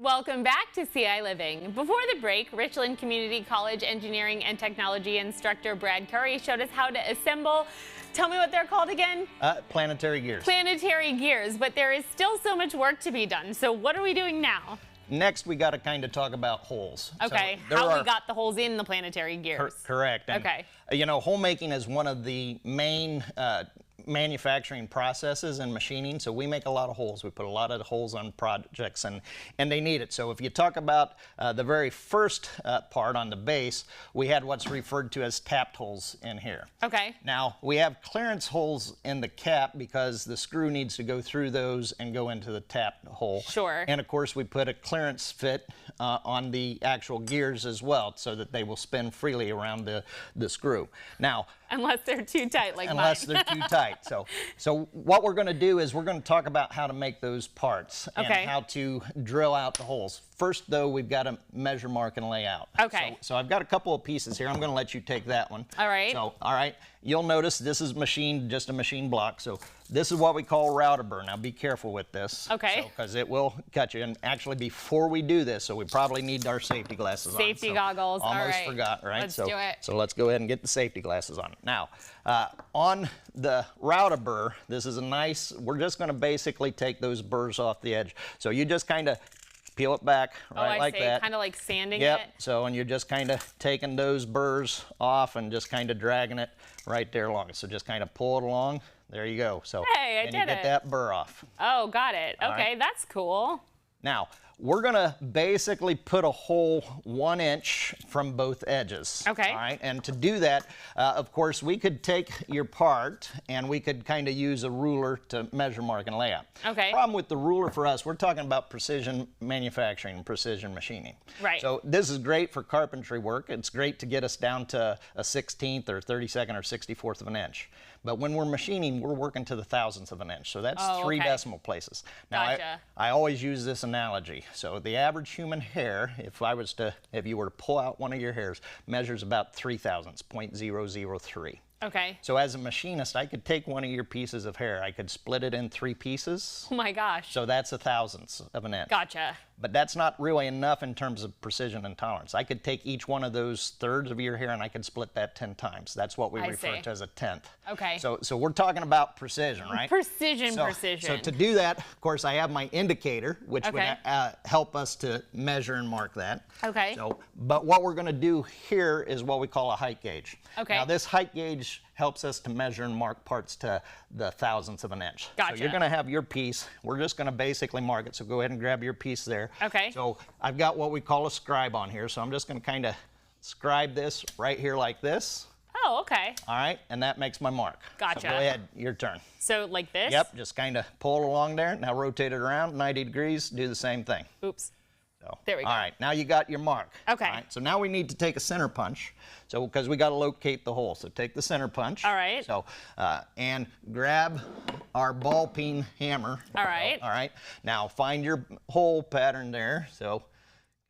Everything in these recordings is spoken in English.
Welcome back to ciLiving. Before the break, Richland Community College Engineering and Technology instructor Brad Curry showed us how to assemble, tell me what they're called again? Planetary gears. Planetary gears, but there is still so much work to be done. So what are we doing now? Next, we got to kind of talk about holes. Okay, so how we got the holes in the planetary gears. Correct. And, okay. You know, hole making is one of the main manufacturing processes in machining, so we make a lot of holes. We put a lot of holes on projects, and they need it. So if you talk about the very first part on the base, we had what's referred to as tapped holes in here. Okay. Now, we have clearance holes in the cap because the screw needs to go through those and go into the tapped hole. Sure. And of course, we put a clearance fit on the actual gears as well, so that they will spin freely around the screw. Now, unless they're too tight like unless mine. they're too tight. So what we're going to do is we're going to talk about how to make those parts and how to drill out the holes. First, though, we've got to measure, mark, and lay out. Okay. So I've got a couple of pieces here. I'm going to let you take that one. All right. So, all right. You'll notice this is just a machine block. So this is what we call router burr. Now be careful with this. Okay. Because it will cut you. And actually, before we do this, so we probably need our safety glasses on. Safety goggles. Almost all right. forgot, right? Let's do it. So let's go ahead and get the safety glasses on. Now, on the router burr, this is a nice, we're just going to basically take those burrs off the edge. So you just kind of peel it back, right, like that. Kind of like sanding it. Yep. So, and you're just kind of taking those burrs off and just kind of dragging it right there along. So just kind of pull it along. There you go. So, hey, I did it. And you get that burr off. Oh, got it. All okay, right. That's cool. Now, we're going to basically put a hole 1 inch from both edges. Okay. All right. And to do that, of course, we could take your part and we could kind of use a ruler to measure, mark, and lay out. Okay. Problem with the ruler for us, we're talking about precision manufacturing and precision machining. Right. So this is great for carpentry work. It's great to get us down to a 16th or 32nd or 64th of an inch. But when we're machining, we're working to the thousandths of an inch. So that's 3 decimal places. Now, gotcha. I always use this analogy. So the average human hair, if you were to pull out one of your hairs, measures about 3 thousandths, 0.003. Okay. So as a machinist, I could take one of your pieces of hair, I could split it in 3 pieces. Oh my gosh. So that's a thousandths of an inch. Gotcha. But that's not really enough in terms of precision and tolerance. I could take each one of those thirds of your hair and I could split that 10 times. That's what we refer to as a tenth. Okay. So we're talking about precision, right? Precision. So to do that, of course, I have my indicator, which would help us to measure and mark that. Okay. But what we're going to do here is what we call a height gauge. Okay. Now this height gauge helps us to measure and mark parts to the thousandths of an inch. Gotcha. So you're going to have your piece. We're just going to basically mark it. So go ahead and grab your piece there. Okay. So I've got what we call a scribe on here. So I'm just going to kind of scribe this right here like this. Oh, okay. All right. And that makes my mark. Gotcha. So go ahead. Your turn. So like this? Yep. Just kind of pull it along there. Now rotate it around 90 degrees. Do the same thing. Oops. So, there we go. All right, now you got your mark. Okay. All right, so now we need to take a center punch. So, because we got to locate the hole. So take the center punch. All right. So, and grab our ball peen hammer. All right. All right. Now find your hole pattern there. So,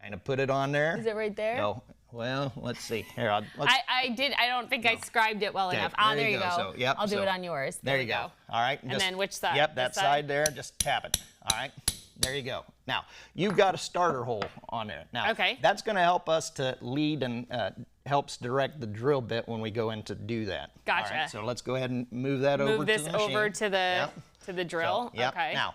kind of put it on there. Is it right there? No. Well, let's see. Here, I don't think I scribed it well enough. Ah, there you go. So, yep, I'll do it on yours. There you go. All right. And then which side? Yep, that side there. Just tap it. All right. There you go. Now, you've got a starter hole on there. Now, that's going to help us to lead and helps direct the drill bit when we go in to do that. Gotcha. All right, so let's go ahead and move that over to the machine. Move this over to the drill. So, yep. Okay. Now,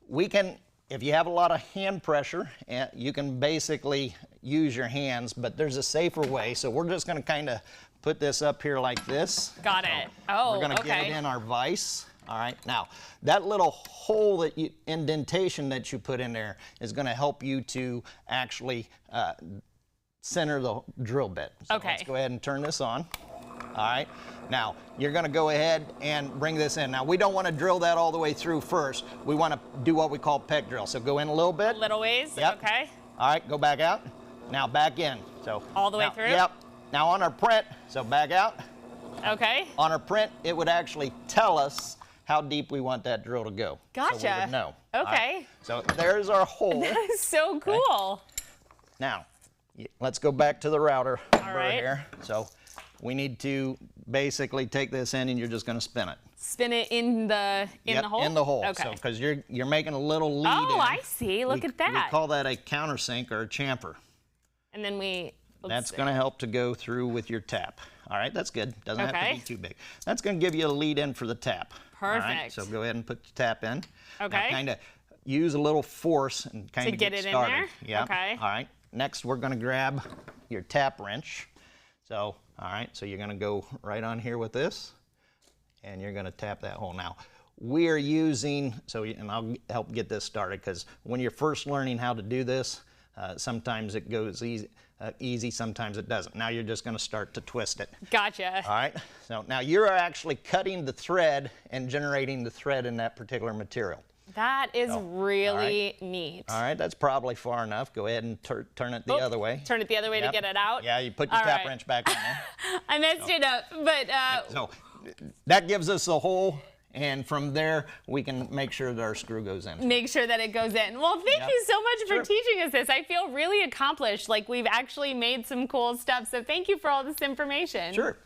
we can, if you have a lot of hand pressure, you can basically use your hands, but there's a safer way. So we're just going to kind of put this up here like this. Got it. Oh, we're going to get it in our vise. All right, now that little hole indentation that you put in there is going to help you to actually center the drill bit. So let's go ahead and turn this on. All right, now you're going to go ahead and bring this in. Now we don't want to drill that all the way through first. We want to do what we call peg drill. So go in a little bit. A little ways. Yep. Okay. All right, go back out. Now back in. So all the way through. Yep. Now on our print, so back out. Okay. On our print, it would actually tell us how deep we want that drill to go. Gotcha. So we would know. Okay. Right. So there's our hole. That is so cool. Now, let's go back to the router All right. here. So we need to basically take this end and you're just going to spin it. Spin it in the hole? In the hole. Okay. So, because you're making a little lead in. Oh, I see. Look at that. We call that a countersink or a chamfer. And then That's going to help to go through with your tap. All right, that's good. Doesn't have to be too big. That's going to give you a lead in for the tap. Perfect. All right, so go ahead and put the tap in. Okay. Kind of use a little force and kind of get it started. in there? Yeah. Okay. All right. Next, we're going to grab your tap wrench. So, all right, so you're going to go right on here with this, and you're going to tap that hole. Now, we are using, and I'll help get this started, because when you're first learning how to do this, sometimes it goes easy, sometimes it doesn't. Now you're just going to start to twist it. Gotcha. All right, so now you're actually cutting the thread and generating the thread in that particular material. That is really neat. All right, that's probably far enough. Go ahead and turn it the other way. Turn it the other way to get it out? Yeah, you put your tap wrench back in there. I messed it up, but... So that gives us a hole, and from there we can make sure that our screw goes in. Make sure that it goes in. Well, thank you so much for teaching us this. I feel really accomplished, like we've actually made some cool stuff, so thank you for all this information. Sure.